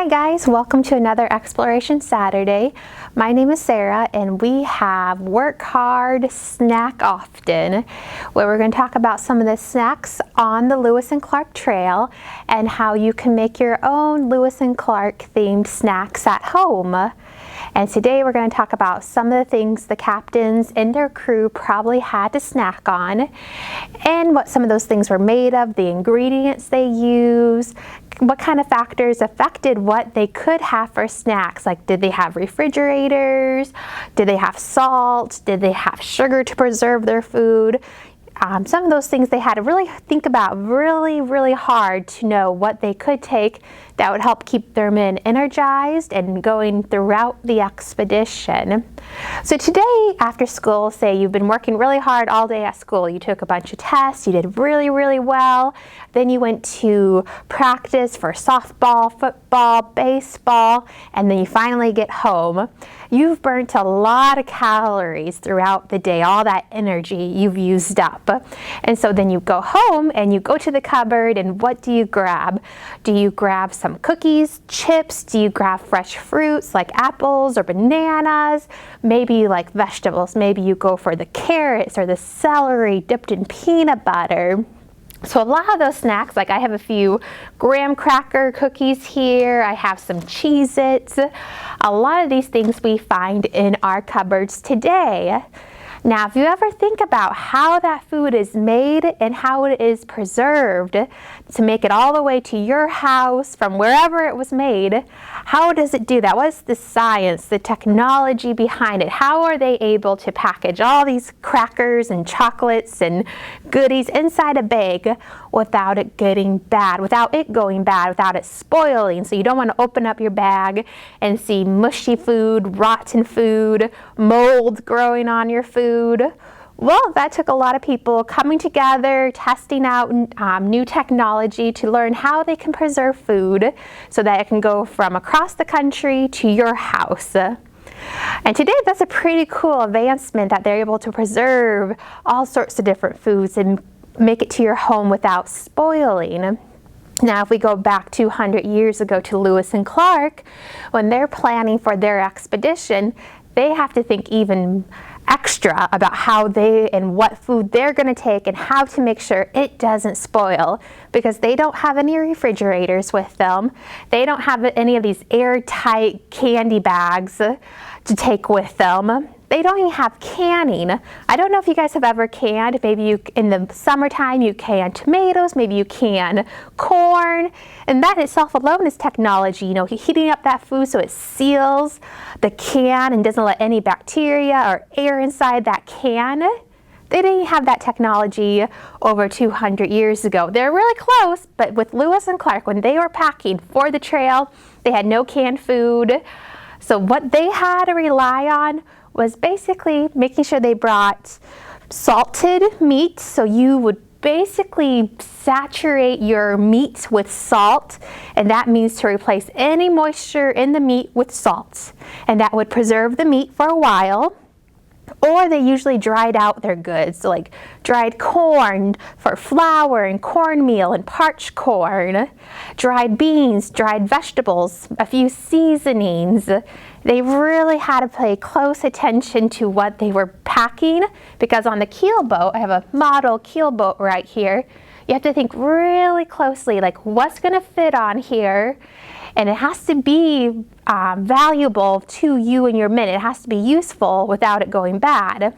Hi guys, welcome to another Exploration Saturday. My name is Sarah and we have Work Hard, Snack Often, where we're going to talk about some of the snacks on the Lewis and Clark Trail and how you can make your own Lewis and Clark themed snacks at home. And today we're going to talk about some of the things the captains and their crew probably had to snack on and what some of those things were made of, the ingredients they use, what kind of factors affected what they could have for snacks. Like, did they have refrigerators? Did they have salt? Did they have sugar to preserve their food? Some of those things they had to really think about really hard to know what they could take that would help keep their men energized and going throughout the expedition. So today after school, say you've been working really hard all day at school, you took a bunch of tests, you did really well, then you went to practice for softball, football, baseball, and then you finally get home. You've burnt a lot of calories throughout the day, all that energy you've used up. And so then you go home and you go to the cupboard, and what do you grab? Do you grab some cookies, chips? Do you grab fresh fruits like apples or bananas? Maybe you like vegetables. Maybe you go for the carrots or the celery dipped in peanut butter. So a lot of those snacks, like I have a few graham cracker cookies here, I have some Cheez-Its. A lot of these things we find in our cupboards today. Now, if you ever think about how that food is made and how it is preserved to make it all the way to your house from wherever it was made, how does it do that? What's the science, the technology behind it? How are they able to package all these crackers and chocolates and goodies inside a bag without it getting bad, without it spoiling? So you don't want to open up your bag and see mushy food, rotten food, mold growing on your food. Well, that took a lot of people coming together, testing out new technology to learn how they can preserve food so that it can go from across the country to your house. And today, that's a pretty cool advancement that they're able to preserve all sorts of different foods and make it to your home without spoiling. Now, if we go back 200 years ago to Lewis and Clark, when they're planning for their expedition, they have to think even extra about how they and what food they're going to take and how to make sure it doesn't spoil, because they don't have any refrigerators with them. They don't have any of these airtight candy bags to take with them. They don't even have canning. I don't know if you guys have ever canned. Maybe you, in the summertime, you can tomatoes, maybe you can corn, and that itself alone is technology. You know, heating up that food so it seals the can and doesn't let any bacteria or air inside that can. They didn't have that technology over 200 years ago. They're really close, but with Lewis and Clark, when they were packing for the trail, they had no canned food. So what they had to rely on was basically making sure they brought salted meat. So you would basically saturate your meat with salt, and that means to replace any moisture in the meat with salt, and that would preserve the meat for a while. Or they usually dried out their goods, so like dried corn for flour and cornmeal and parched corn, dried beans, dried vegetables, a few seasonings. They really had to pay close attention to what they were packing, because on the keel boat, I have a model keel boat right here, you have to think really closely, like what's going to fit on here, and it has to be valuable to you and your men. It has to be useful without it going bad.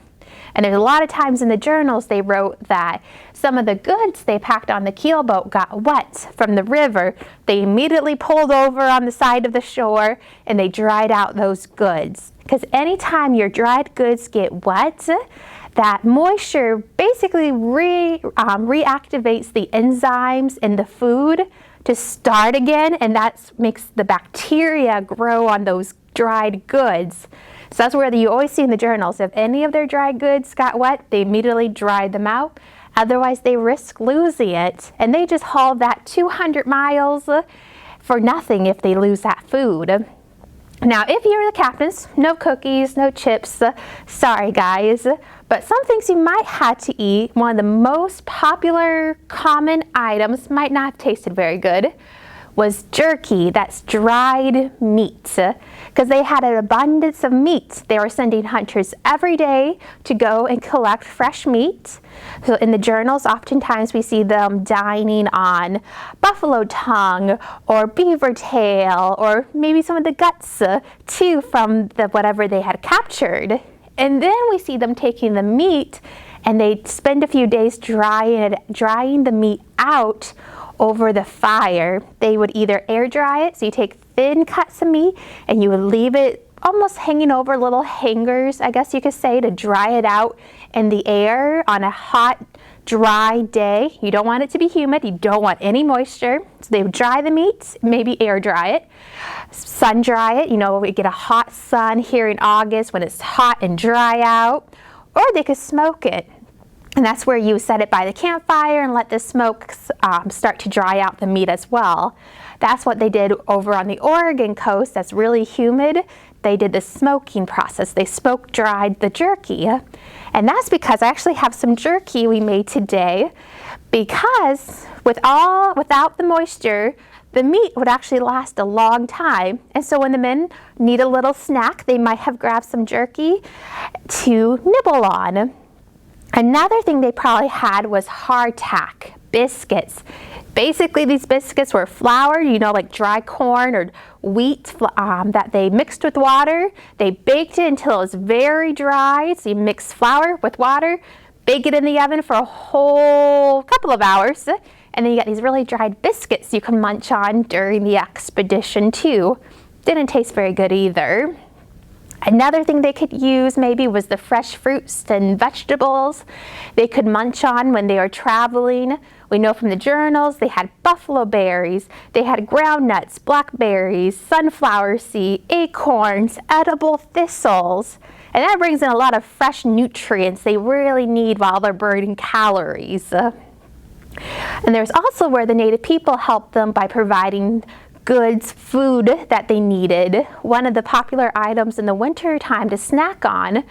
And there's a lot of times in the journals they wrote that some of the goods they packed on the keel boat got wet from the river. They immediately pulled over on the side of the shore and they dried out those goods. Because anytime your dried goods get wet, that moisture basically reactivates the enzymes in the food to start again, and that makes the bacteria grow on those dried goods. So that's where you always see in the journals, if any of their dried goods got wet, they immediately dried them out. Otherwise, they risk losing it, and they just hauled that 200 miles for nothing if they lose that food. Now, if you're the captains, no cookies, no chips, sorry guys, but some things you might have to eat. One of the most popular common items, might not have tasted very good, was jerky. That's dried meat, because they had an abundance of meat. They were sending hunters every day to go and collect fresh meat. So in the journals, oftentimes we see them dining on buffalo tongue or beaver tail, or maybe some of the guts too from whatever they had captured. And then we see them taking the meat and they spend a few days drying the meat out over the fire. They would either air dry it, so you take thin cuts of meat and you would leave it almost hanging over little hangers, I guess you could say, to dry it out in the air on a hot, dry day. You don't want it to be humid, you don't want any moisture. So they would dry the meat, maybe air dry it, sun dry it. You know, we get a hot sun here in August when it's hot and dry out. Or they could smoke it. And that's where you set it by the campfire and let the smoke start to dry out the meat as well. That's what they did over on the Oregon coast. That's really humid. They did the smoking process. They smoke dried the jerky. And that's because I actually have some jerky we made today, because without the moisture, the meat would actually last a long time. And so when the men need a little snack, they might have grabbed some jerky to nibble on. Another thing they probably had was hardtack, biscuits. Basically, these biscuits were flour, you know, like dry corn or wheat that they mixed with water. They baked it until it was very dry. So you mix flour with water, bake it in the oven for a whole couple of hours, and then you got these really dried biscuits you can munch on during the expedition too. Didn't taste very good either. Another thing they could use maybe was the fresh fruits and vegetables they could munch on when they were traveling. We know from the journals they had buffalo berries, they had ground nuts, blackberries, sunflower seed, acorns, edible thistles. And that brings in a lot of fresh nutrients they really need while they're burning calories. And there's also where the native people helped them by providing goods, food that they needed. One of the popular items in the winter time to snack on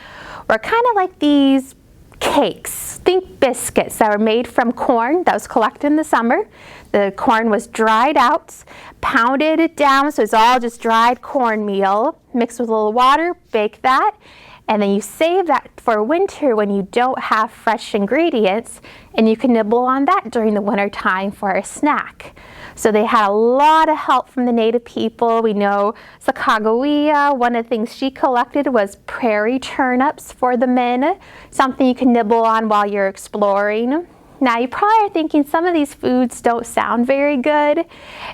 were kind of like these cakes. Think biscuits that were made from corn that was collected in the summer. The corn was dried out, pounded it down, so it's all just dried cornmeal, mixed with a little water, bake that, and then you save that for winter when you don't have fresh ingredients, and you can nibble on that during the winter time for a snack. So they had a lot of help from the native people. We know Sacagawea, one of the things she collected was prairie turnips for the men, something you can nibble on while you're exploring. Now you probably are thinking some of these foods don't sound very good,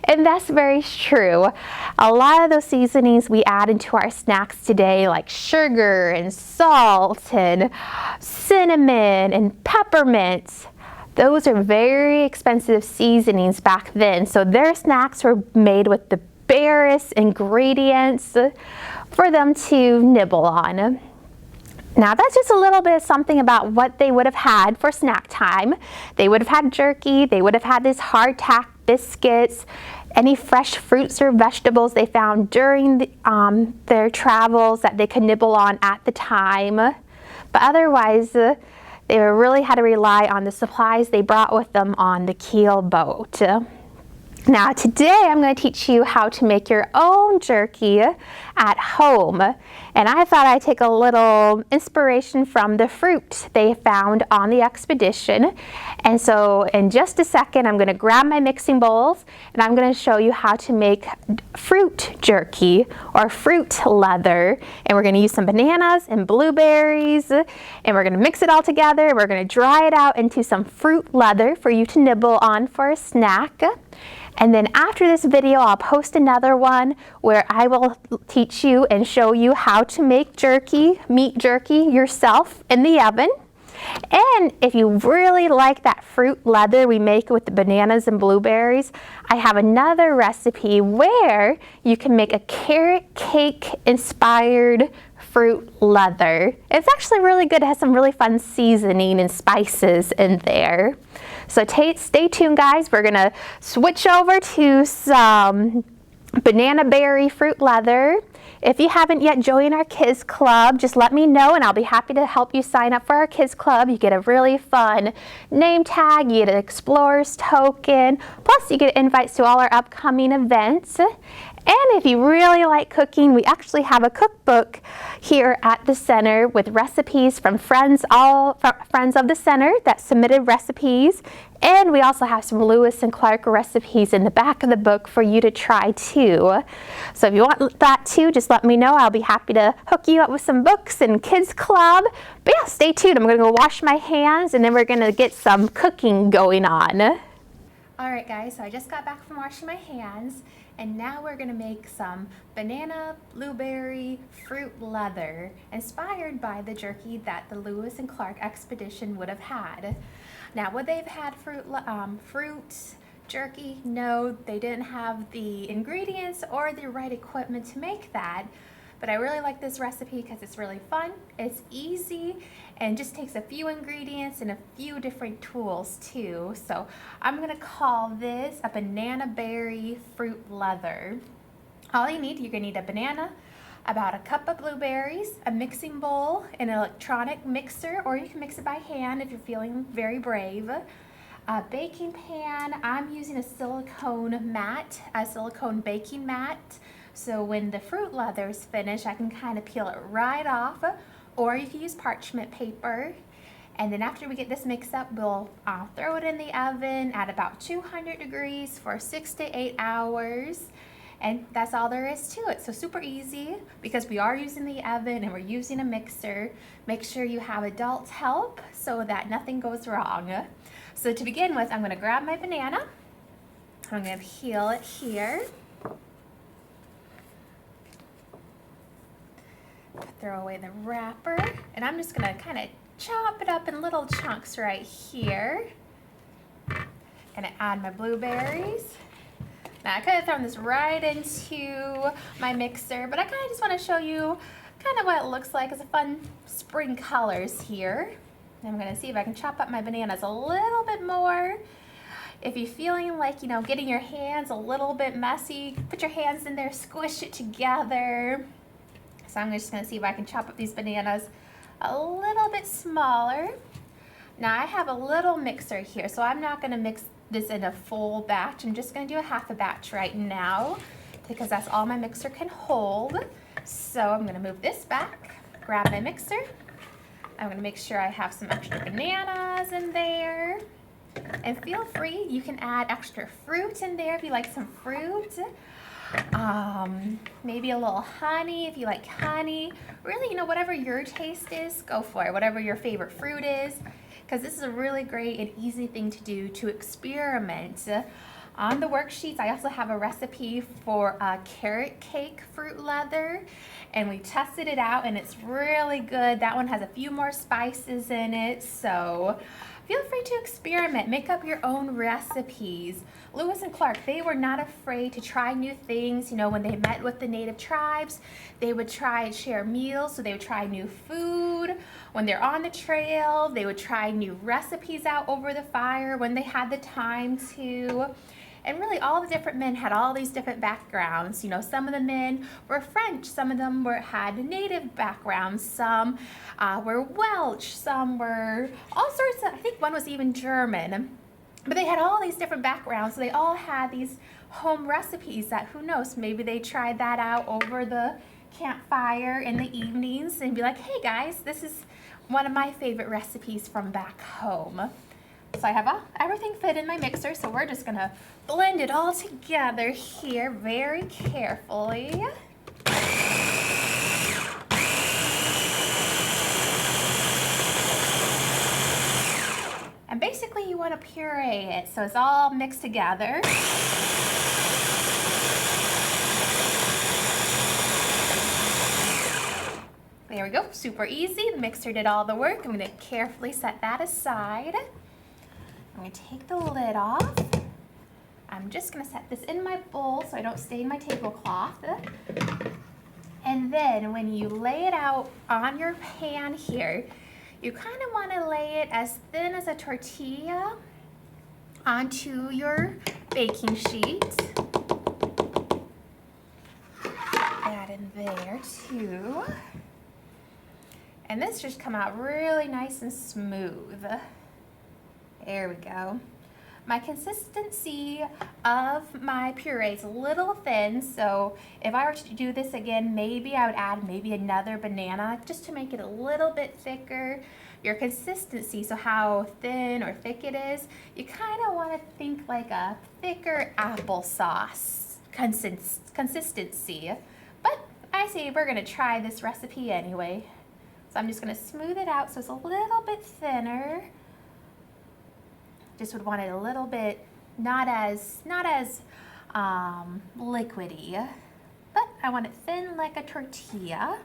and that's very true. A lot of those seasonings we add into our snacks today, like sugar and salt and cinnamon and peppermint, those are very expensive seasonings back then. So their snacks were made with the barest ingredients for them to nibble on. Now that's just a little bit of something about what they would have had for snack time. They would have had jerky, they would have had these hardtack biscuits, any fresh fruits or vegetables they found during their travels that they could nibble on at the time. But otherwise, they really had to rely on the supplies they brought with them on the keel boat. Now today I'm going to teach you how to make your own jerky at home. And I thought I'd take a little inspiration from the fruit they found on the expedition. And so in just a second I'm going to grab my mixing bowls and I'm going to show you how to make fruit jerky or fruit leather. And we're going to use some bananas and blueberries and we're going to mix it all together. We're going to dry it out into some fruit leather for you to nibble on for a snack. And then after this video, I'll post another one where I will teach you and show you how to make jerky, meat jerky yourself in the oven. And if you really like that fruit leather we make with the bananas and blueberries, I have another recipe where you can make a carrot cake inspired fruit leather. It's actually really good. It has some really fun seasoning and spices in there. So stay tuned, guys. We're gonna switch over to some banana berry fruit leather. If you haven't yet joined our kids club, just let me know and I'll be happy to help you sign up for our kids club. You get a really fun name tag, you get an Explorers token, plus you get invites to all our upcoming events. And if you really like cooking, we actually have a cookbook here at the center with recipes from friends of the center that submitted recipes. And we also have some Lewis and Clark recipes in the back of the book for you to try too. So if you want that too, just let me know. I'll be happy to hook you up with some books and kids club. But yeah, stay tuned. I'm going to go wash my hands and then we're going to get some cooking going on. All right guys, so I just got back from washing my hands. And now we're gonna make some banana blueberry fruit leather inspired by the jerky that the Lewis and Clark expedition would have had. Now would they have had fruit jerky? No, they didn't have the ingredients or the right equipment to make that. But I really like this recipe because it's really fun, it's easy, and just takes a few ingredients and a few different tools too. So I'm gonna call this a banana berry fruit leather. All you need, you're gonna need a banana, about a cup of blueberries, a mixing bowl, an electronic mixer, or you can mix it by hand if you're feeling very brave. A baking pan, I'm using a silicone mat, a silicone baking mat. So when the fruit leather is finished, I can kind of peel it right off, or you can use parchment paper. And then after we get this mixed up, we'll throw it in the oven at about 200 degrees for 6 to 8 hours. And that's all there is to it. So super easy because we are using the oven and we're using a mixer. Make sure you have adult help so that nothing goes wrong. So to begin with, I'm gonna grab my banana. I'm gonna peel it here. Throw away the wrapper, and I'm just gonna kind of chop it up in little chunks right here. Gonna add my blueberries. Now I could have thrown this right into my mixer, but I kind of just want to show you kind of what it looks like as a fun spring colors here. And I'm gonna see if I can chop up my bananas a little bit more. If you're feeling like, getting your hands a little bit messy, put your hands in there, squish it together. So I'm just gonna see if I can chop up these bananas a little bit smaller. Now I have a little mixer here, so I'm not gonna mix this in a full batch. I'm just gonna do a half a batch right now because that's all my mixer can hold. So I'm gonna move this back, grab my mixer. I'm gonna make sure I have some extra bananas in there. And feel free, you can add extra fruit in there if you like some fruit. Maybe a little honey if you like honey. Really, whatever your taste is, go for it. Whatever your favorite fruit is, because this is a really great and easy thing to do to experiment. On the worksheets, I also have a recipe for a carrot cake fruit leather, and we tested it out and it's really good. That one has a few more spices in it, so feel free to experiment, make up your own recipes. Lewis and Clark, they were not afraid to try new things. When they met with the native tribes, they would try and share meals, so they would try new food. When they're on the trail, they would try new recipes out over the fire when they had the time to. And really all the different men had all these different backgrounds. Some of the men were French, some of them had native backgrounds, some were Welsh, some were all sorts of, I think one was even German. But they had all these different backgrounds, so they all had these home recipes that, who knows, maybe they tried that out over the campfire in the evenings and be like, hey guys, this is one of my favorite recipes from back home. So I have everything fit in my mixer, so we're just gonna blend it all together here very carefully. And basically you want to puree it so it's all mixed together. There we go, super easy. The mixer did all the work. I'm going to carefully set that aside. I'm going to take the lid off. I'm just going to set this in my bowl so I don't stain my tablecloth. And then when you lay it out on your pan here, you kind of want to lay it as thin as a tortilla onto your baking sheet. That in in there too. And this just come out really nice and smooth. There we go. My consistency of my puree is a little thin, so if I were to do this again, maybe I would add maybe another banana just to make it a little bit thicker. Your consistency, so how thin or thick it is, you kind of want to think like a thicker applesauce consistency. But I say we're going to try this recipe anyway. So I'm just going to smooth it out so it's a little bit thinner. Just would want it a little bit, not as liquidy, but I want it thin like a tortilla.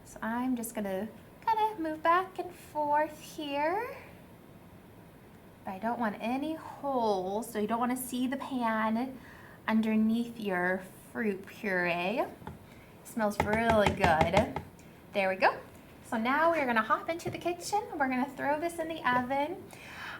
So I'm just gonna kind of move back and forth here. But I don't want any holes, so you don't want to see the pan underneath your fruit puree. It smells really good. There we go. So now we're gonna hop into the kitchen. We're gonna throw this in the oven.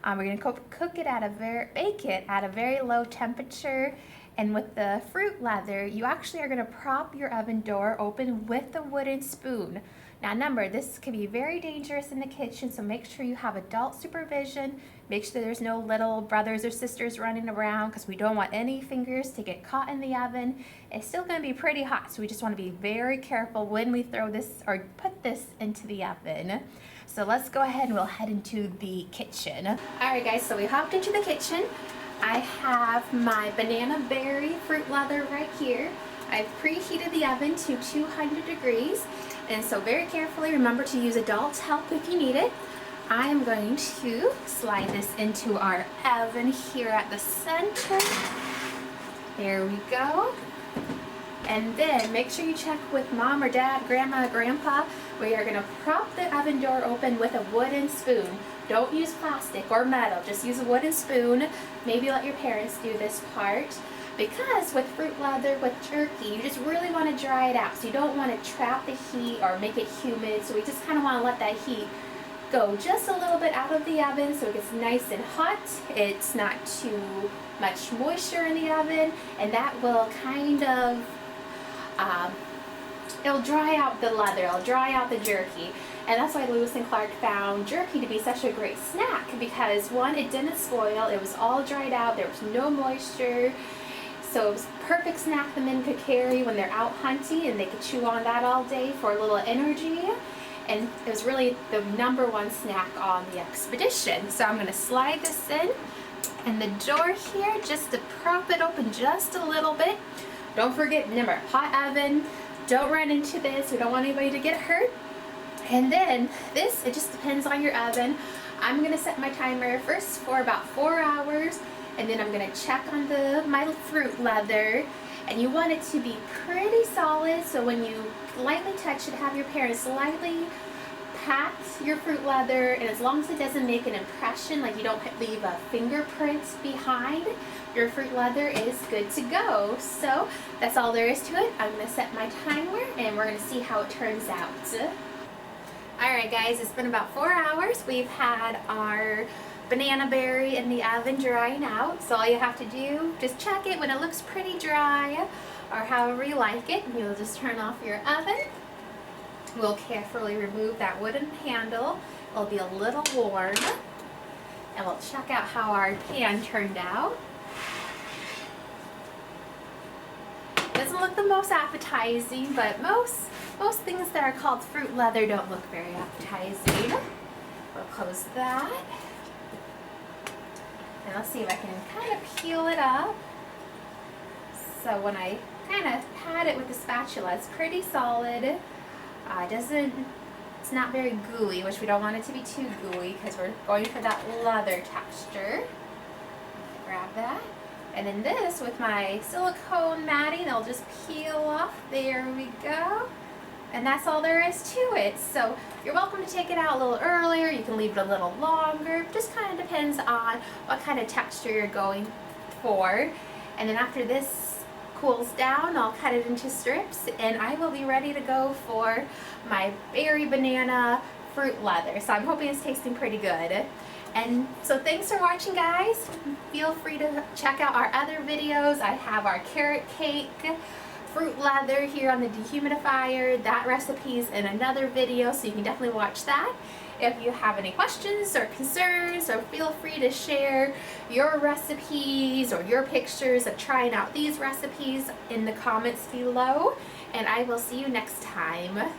We're going to cook it bake it at a very low temperature. And with the fruit leather, you actually are going to prop your oven door open with a wooden spoon. Now remember, this can be very dangerous in the kitchen, so make sure you have adult supervision. Make sure there's no little brothers or sisters running around, because we don't want any fingers to get caught in the oven. It's still going to be pretty hot, so we just want to be very careful when we throw this or put this into the oven. So let's go ahead and we'll head into the kitchen. All right guys, so we hopped into the kitchen. I have my banana berry fruit leather right here. I've preheated the oven to 200 degrees. And so very carefully, remember to use adult help if you need it. I am going to slide this into our oven here at the center. There we go. And then make sure you check with mom or dad, grandma, grandpa. We are going to prop the oven door open with a wooden spoon. Don't use plastic or metal, just use a wooden spoon. Maybe let your parents do this part. Because with fruit leather, with jerky, you just really want to dry it out. So you don't want to trap the heat or make it humid. So we just kind of want to let that heat go just a little bit out of the oven so it gets nice and hot. It's not too much moisture in the oven, and that will kind of it'll dry out the leather, it'll dry out the jerky. And that's why Lewis and Clark found jerky to be such a great snack, because one, it didn't spoil, it was all dried out, there was no moisture. So it was a perfect snack the men could carry when they're out hunting, and they could chew on that all day for a little energy. And it was really the #1 snack on the expedition. So I'm going to slide this in, and the door here, just to prop it open just a little bit. Don't forget, remember, hot oven, don't run into this, we don't want anybody to get hurt. And then this, it just depends on your oven. I'm going to set my timer first for about 4 hours, and then I'm going to check on my fruit leather. And you want it to be pretty solid, so when you lightly touch it, have your parents lightly pat your fruit leather, and as long as it doesn't make an impression, like you don't leave a fingerprint behind, your fruit leather is good to go. So that's all there is to it. I'm going to set my timer, and we're going to see how it turns out. Alright guys, it's been about 4 hours. We've had our banana berry in the oven drying out. So all you have to do, just check it when it looks pretty dry, or however you like it. You'll just turn off your oven. We'll carefully remove that wooden handle. It'll be a little warm. And we'll check out how our pan turned out. Doesn't look the most appetizing, but most things that are called fruit leather don't look very appetizing. We'll close that. And let's see if I can kind of peel it up. So when I kind of pat it with the spatula, it's pretty solid. It's not very gooey, which we don't want it to be too gooey because we're going for that leather texture. Grab that. And then this, with my silicone matting, it'll just peel off. There we go. And that's all there is to it. So you're welcome to take it out a little earlier. You can leave it a little longer. Just kind of depends on what kind of texture you're going for. And then after this cools down, I'll cut it into strips, and I will be ready to go for my berry banana fruit leather. So I'm hoping it's tasting pretty good. And so thanks for watching, guys. Feel free to check out our other videos. I have our carrot cake fruit leather here on the dehumidifier. That recipe's in another video, so you can definitely watch that. If you have any questions or concerns, or feel free to share your recipes or your pictures of trying out these recipes in the comments below, and I will see you next time.